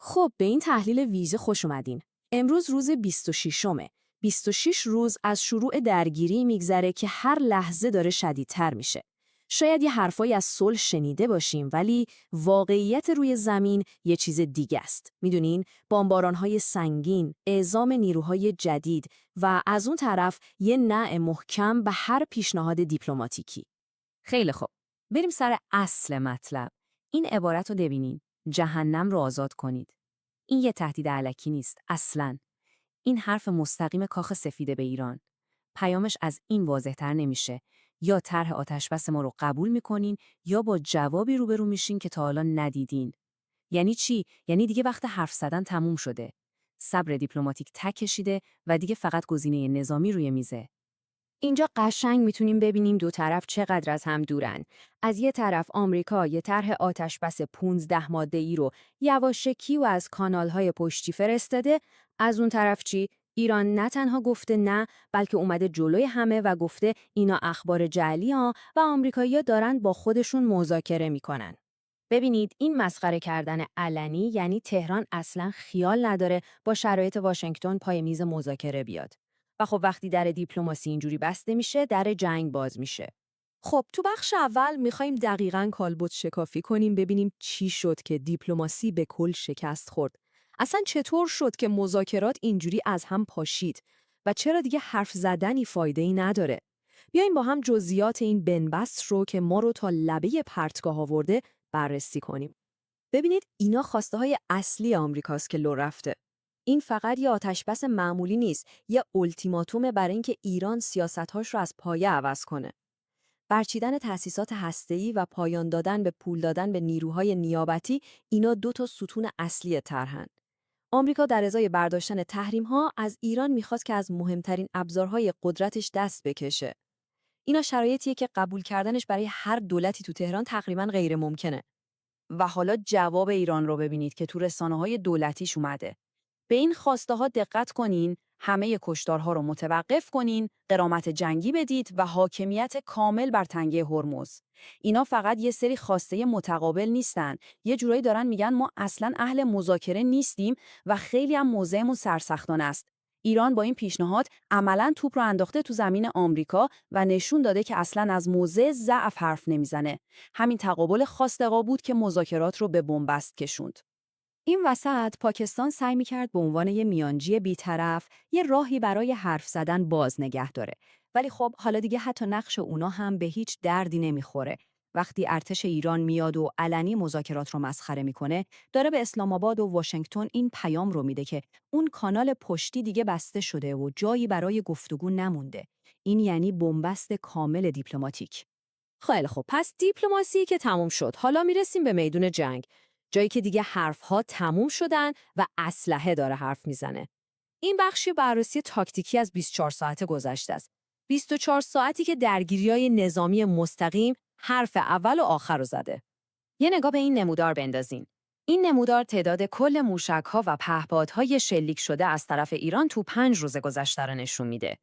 خب به این تحلیل ویژه خوش اومدین. امروز روز 26مه. 26 روز از شروع درگیری میگذره که هر لحظه داره شدیدتر میشه. شاید یه حرفایی از صلح شنیده باشیم ولی واقعیت روی زمین یه چیز دیگه است. میدونین؟ بمباران‌های سنگین، اعزام نیروهای جدید و از اون طرف یه نع محکم به هر پیشنهاد دیپلماتیکی. خیلی خوب. بریم سر اصل مطلب. این عبارت رو ببینین. جهنم رو آزاد کنید. این یه تهدید الکی نیست. اصلاً. این حرف مستقیم کاخ سفید به ایران. پیامش از این واضح‌تر نمیشه. یا طرح آتشبس ما رو قبول میکنین یا با جوابی روبرو میشین که تا حالا ندیدین. یعنی چی؟ یعنی دیگه وقت حرف زدن تموم شده. صبر دیپلماتیک ته کشیده و دیگه فقط گزینه نظامی روی میزه. اینجا قشنگ میتونیم ببینیم دو طرف چقدر از هم دورن. از یه طرف آمریکا یه طرح آتشبس 15 ماده‌ای رو یواشکی و از کانال‌های پشتی فرستاده، از اون طرف چی؟ ایران نه تنها گفته نه، بلکه اومده جلوی همه و گفته اینا اخبار جعلی ها و آمریکایی‌ها دارن با خودشون مذاکره میکنن. ببینید این مسخره کردن علنی یعنی تهران اصلا خیال نداره با شرایط واشنگتن پای میز مذاکره بیاد. و خب وقتی در دیپلماسی اینجوری بسته میشه، در جنگ باز میشه. خب تو بخش اول میخوایم دقیقاً کالبد شکافی کنیم ببینیم چی شد که دیپلماسی به کل شکست خورد. اصلا چطور شد که مذاکرات اینجوری از هم پاشید و چرا دیگه حرف زدنی فایده‌ای نداره؟ بیایم با هم جزئیات این بنبست رو که ما رو تا لبه پرتگاه آورده بررسی کنیم. ببینید اینا خواسته های اصلی آمریکاست که لو رفته. این فقط یه آتشبس معمولی نیست، یه التیماتومه برای اینکه ایران سیاست‌هاش رو از پایه عوض کنه. برچیدن تأسیسات هسته‌ای و پایان دادن به پول دادن به نیروهای نیابتی، اینا دو تا ستون اصلی طرحن. آمریکا در ازای برداشتن تحریم‌ها از ایران می‌خواست که از مهمترین ابزارهای قدرتش دست بکشه. اینا شرایطیه که قبول کردنش برای هر دولتی تو تهران تقریباً غیر ممکنه. و حالا جواب ایران رو ببینید که تو رسانه‌های دولتیش اومده. به این خواسته ها دقت کنین، همه کشتارها رو متوقف کنین، غرامت جنگی بدید و حاکمیت کامل بر تنگه هرمز. اینا فقط یه سری خواسته متقابل نیستن. یه جورایی دارن میگن ما اصلاً اهل مذاکره نیستیم و خیلی هم موضعمون سرسختانه است. ایران با این پیشنهاد عملاً توپ رو انداخته تو زمین آمریکا و نشون داده که اصلاً از موضع ضعف حرف نمیزنه. همین تقابل خواستگاه بود که مذاکرات رو به بنبست کشوند. این وسط پاکستان سعی می‌کرد به عنوان یه میانجی بی‌طرف یه راهی برای حرف زدن باز نگه داره. ولی خب حالا دیگه حتی نقش اونا هم به هیچ دردی نمیخوره. وقتی ارتش ایران میاد و علنی مذاکرات رو مسخره میکنه، داره به اسلام آباد و واشنگتن این پیام رو میده که اون کانال پشتی دیگه بسته شده و جایی برای گفتگو نمونده. این یعنی بنبست کامل دیپلماتیک. خیلی خب پس دیپلماسی که تموم شد، حالا میرسیم به میدون جنگ. جایی که دیگه حرفها تموم شدن و اسلحه داره حرف میزنه. این بخشی بررسی تاکتیکی از 24 ساعت گذشته است. 24 ساعتی که درگیری‌های نظامی مستقیم حرف اول و آخر رو زده. یه نگاه به این نمودار بندازین. این نمودار تعداد کل موشک‌ها و پهپادهای شلیک شده از طرف ایران تو 5 روز گذشته رو نشون میده.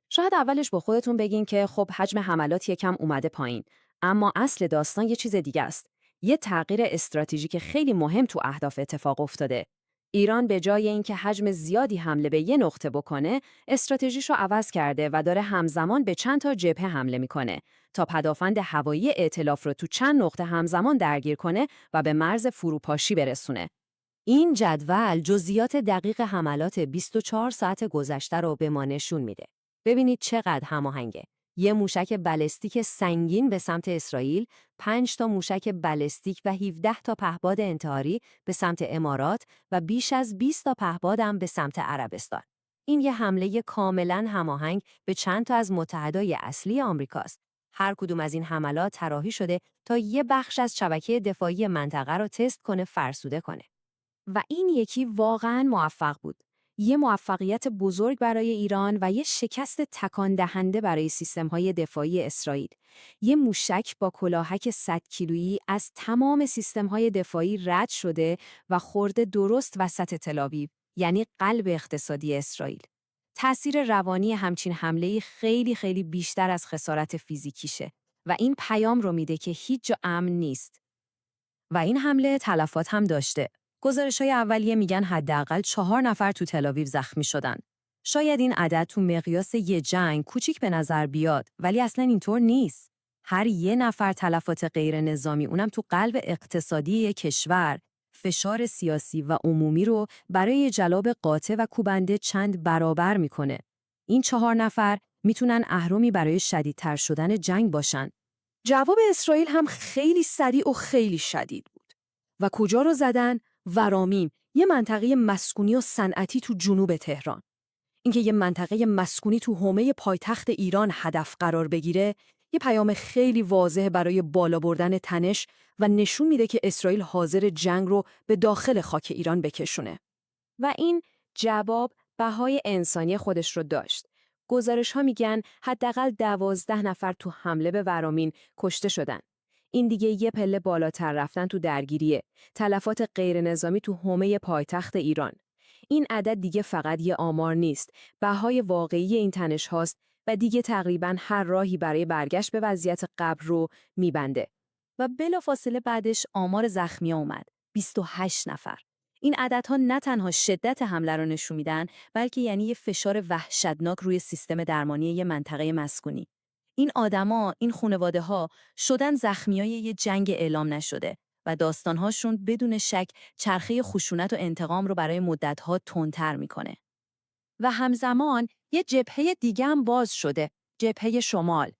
شاید اولش با خودتون بگین که خب حجم حملات یکم اومده پایین، اما اصل داستان یه چیز دیگه است. یه تغییر استراتژیک خیلی مهم تو اهداف اتفاق افتاده. ایران به جای اینکه حجم زیادی حمله به یه نقطه بکنه، استراتژیشو عوض کرده و داره همزمان به چند تا جبهه حمله میکنه تا پدافند هوایی ائتلاف رو تو چند نقطه همزمان درگیر کنه و به مرز فروپاشی برسونه. این جدول جزئیات دقیق حملات 24 ساعت گذشته رو به ما نشون میده. ببینید چقدر هماهنگه. یه موشک بالستیک سنگین به سمت اسرائیل، 5 تا موشک بالستیک و 17 تا پهپاد انتحاری به سمت امارات و بیش از 20 تا پهپاد هم به سمت عربستان. این یه حمله کاملاً هماهنگ به چند تا از متحدای اصلی آمریکاست. هر کدوم از این حملات طراحی شده تا یه بخش از شبکه دفاعی منطقه رو تست کنه، فرسوده کنه. و این یکی واقعاً موفق بود. یه موفقیت بزرگ برای ایران و یه شکست تکان دهنده برای سیستم‌های دفاعی اسرائیل. یه موشک با کلاهک 100 کیلویی از تمام سیستم‌های دفاعی رد شده و خورده درست وسط تل‌آویو، یعنی قلب اقتصادی اسرائیل. تأثیر روانی همچین حمله‌ای خیلی خیلی بیشتر از خسارت فیزیکیشه و این پیام رو میده که هیچ جا امن نیست. و این حمله تلفات هم داشته. گزارش‌های اولیه میگن حداقل 4 نفر تو تل‌آویو زخمی شدن. شاید این عدد تو مقیاس یه جنگ کوچیک به نظر بیاد، ولی اصلاً اینطور نیست. هر یه نفر تلفات غیر نظامی، اونم تو قلب اقتصادی یک کشور، فشار سیاسی و عمومی رو برای جلاب قاطع و کوبنده چند برابر میکنه. این 4 نفر میتونن اهرمی برای شدیدتر شدن جنگ باشن. جواب اسرائیل هم خیلی سریع و خیلی شدید بود. و کجا رو زدن؟ ورامین، یه منطقه مسکونی و صنعتی تو جنوب تهران. اینکه یه منطقه مسکونی تو حومه پایتخت ایران هدف قرار بگیره، یه پیام خیلی واضح برای بالا بردن تنش و نشون میده که اسرائیل حاضر جنگ رو به داخل خاک ایران بکشونه. و این جواب بهای انسانی خودش رو داشت. گزارش‌ها میگن حداقل 12 نفر تو حمله به ورامین کشته شدن. این دیگه یه پله بالاتر رفتن تو درگیریه. تلفات غیر نظامی تو حومه پایتخت ایران. این عدد دیگه فقط یه آمار نیست. بهای واقعی این تنش هاست و دیگه تقریباً هر راهی برای برگشت به وضعیت قبل رو میبنده. و بلافاصله بعدش آمار زخمی اومد. 28 نفر. این عددها نه تنها شدت حمله رو نشون میدن، بلکه یعنی یه فشار وحشتناک روی سیستم درمانی یه منطقه مسکونی. این آدما، این خانواده‌ها شدن زخمیای یه جنگ اعلام نشده و داستان‌هاشون بدون شک چرخه خشونت و انتقام رو برای مدت‌ها تندتر میکنه. و همزمان یه جبهه دیگه هم باز شده، جبهه شمال.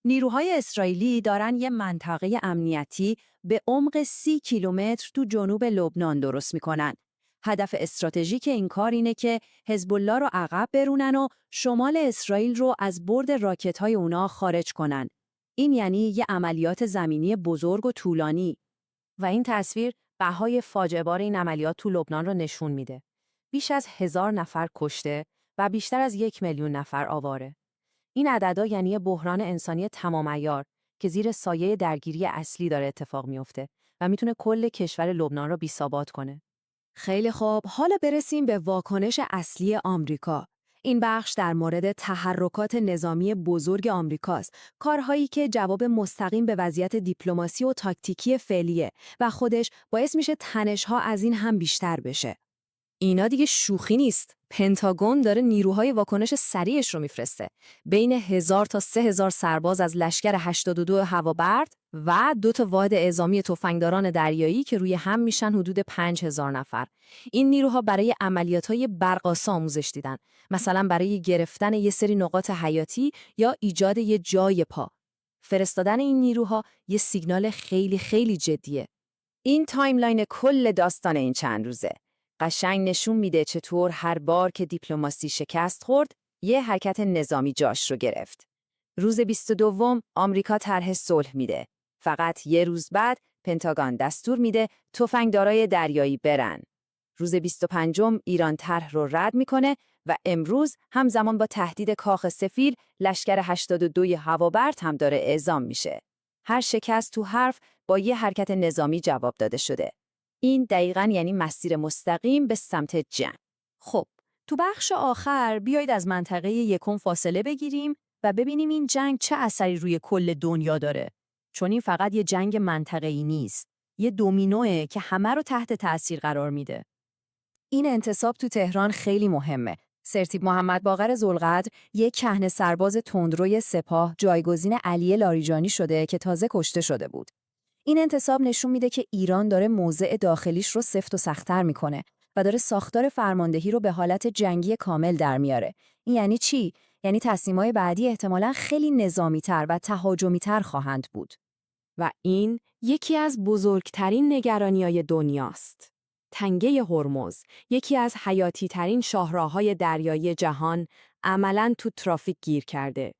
نیروهای اسرائیلی دارن یه منطقه امنیتی به عمق 30 کیلومتر تو جنوب لبنان درست میکنن. هدف استراتژیک این کار اینه که حزب الله رو عقب برونن و شمال اسرائیل رو از برد راکت‌های اونا خارج کنن. این یعنی یه عملیات زمینی بزرگ و طولانی. و این تصویر بهای فاجعه بار این عملیات تو لبنان رو نشون میده. بیش از 1000 نفر کشته و بیشتر از 1,000,000 نفر آواره. این عددا یعنی بحران انسانی تمام عیار که زیر سایه درگیری اصلی داره اتفاق میفته و میتونه کل کشور لبنان رو بی‌ثبات کنه. خیلی خوب، حالا برسیم به واکنش اصلی آمریکا. این بخش در مورد تحرکات نظامی بزرگ آمریکاست، کارهایی که جواب مستقیم به وضعیت دیپلماسی و تاکتیکی فعلیه و خودش باعث میشه تنش‌ها از این هم بیشتر بشه. اینا دیگه شوخی نیست. پنتاگون داره نیروهای واکنش سریعش رو میفرسته. بین 1000 تا 3000 سرباز از لشکر 82 هوابرد و 2 تا واحد اعزامی تفنگداران دریایی که روی هم میشن حدود 5000 نفر. این نیروها برای عملیات‌های برق‌آسا آموزش دیدن. مثلا برای گرفتن یه سری نقاط حیاتی یا ایجاد یه جای پا. فرستادن این نیروها یه سیگنال خیلی خیلی جدیه. این تایملاین کل داستان این چند روزه. قشنگ نشون میده چطور هر بار که دیپلماسی شکست خورد، یه حرکت نظامی جاش رو گرفت. روز 22 آمریکا طرح صلح میده. فقط یه روز بعد پنتاگون دستور میده تفنگدارای دریایی برن. روز 25 ایران طرح رو رد میکنه و امروز همزمان با تهدید کاخ سفید لشکر 82 هوابرد هم داره اعزام میشه. هر شکست تو حرف با یه حرکت نظامی جواب داده شده. این دقیقاً یعنی مسیر مستقیم به سمت جنگ. خب، تو بخش آخر بیایید از منطقه یکم فاصله بگیریم و ببینیم این جنگ چه اثری روی کل دنیا داره. چون این فقط یه جنگ منطقه‌ای نیست. یه دومینوئه که همه رو تحت تأثیر قرار میده. این انتصاب تو تهران خیلی مهمه. سرتیپ محمد باقر ذوالقدر یک کهنه سرباز تندروی سپاه جایگزین علی لاریجانی شده که تازه کشته شده بود. این انتصاب نشون میده که ایران داره موضع داخلیش رو سفت و سخت‌تر میکنه و داره ساختار فرماندهی رو به حالت جنگی کامل در میاره. این یعنی چی؟ یعنی تصمیم‌های بعدی احتمالاً خیلی نظامی‌تر و تهاجمی‌تر خواهند بود. و این یکی از بزرگترین نگرانی‌های دنیاست. تنگه هرمز، یکی از حیاتی‌ترین شاهراه‌های دریایی جهان، عملاً تو ترافیک گیر کرده.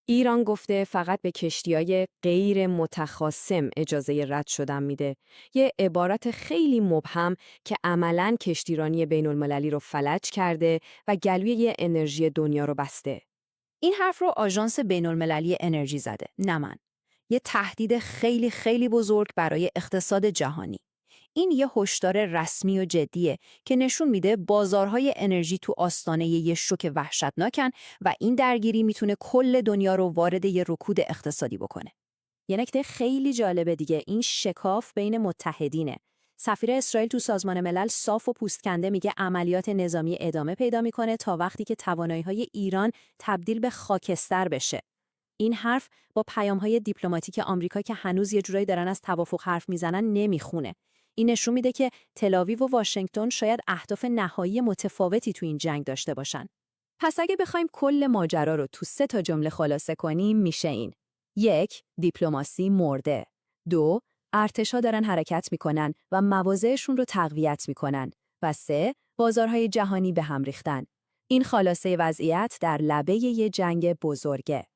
ایران گفته فقط به کشتی‌های غیر متخاصم اجازه رد شدن میده. یه عبارت خیلی مبهم که عملاً کشتیرانی بین‌المللی رو فلج کرده و گلوی انرژی دنیا رو بسته. این حرف رو آژانس بین‌المللی انرژی زده، نه من. یه تهدید خیلی خیلی بزرگ برای اقتصاد جهانی. این یه هشدار رسمی و جدیه که نشون میده بازارهای انرژی تو آستانه یه شوک وحشتناکن و این درگیری میتونه کل دنیا رو وارد یه رکود اقتصادی بکنه. یه نکته خیلی جالبه دیگه، این شکاف بین متحدینه. سفیر اسرائیل تو سازمان ملل صاف و پوستکنده میگه عملیات نظامی ادامه پیدا میکنه تا وقتی که توانایی‌های ایران تبدیل به خاکستر بشه. این حرف با پیام‌های دیپلماتیک آمریکا که هنوز یه جورایی دارن از توافق حرف میزنن نمیخونه. این نشون میده که تل‌آویو و واشنگتن شاید اهداف نهایی متفاوتی تو این جنگ داشته باشن. پس اگه بخوایم کل ماجرا رو تو 3 تا جمله خلاصه کنیم میشه این: 1. دیپلماسی مرده. 2. ارتش‌ها دارن حرکت میکنن و مواضعشون رو تقویت میکنن. و 3. بازارهای جهانی به هم ریختن. این خلاصه وضعیت در لبه یه جنگ بزرگه.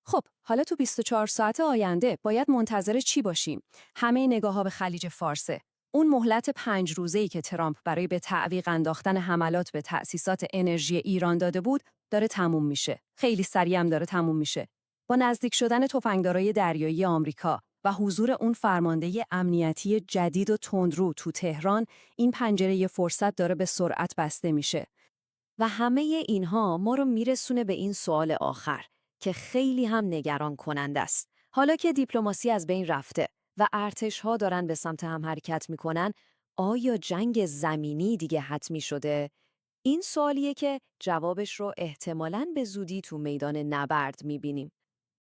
خب، حالا تو 24 ساعت آینده باید منتظر چی باشیم؟ همه نگاه‌ها به خلیج فارسه. اون مهلت 5 روزه‌ای که ترامپ برای به تعویق انداختن حملات به تأسیسات انرژی ایران داده بود، داره تموم میشه. خیلی سریع هم داره تموم میشه. با نزدیک شدن تفنگدارای دریایی آمریکا و حضور اون فرمانده امنیتی جدید و تندرو تو تهران، این پنجره فرصت داره به سرعت بسته میشه. و همه اینها ما رو میرسونه به این سوال آخر که خیلی هم نگران کننده است. حالا که دیپلماسی از بین رفته و ارتش‌ها دارن به سمت هم حرکت میکنن، آیا جنگ زمینی دیگه حتمی شده؟ این سوالیه که جوابش رو احتمالاً به زودی تو میدان نبرد میبینیم.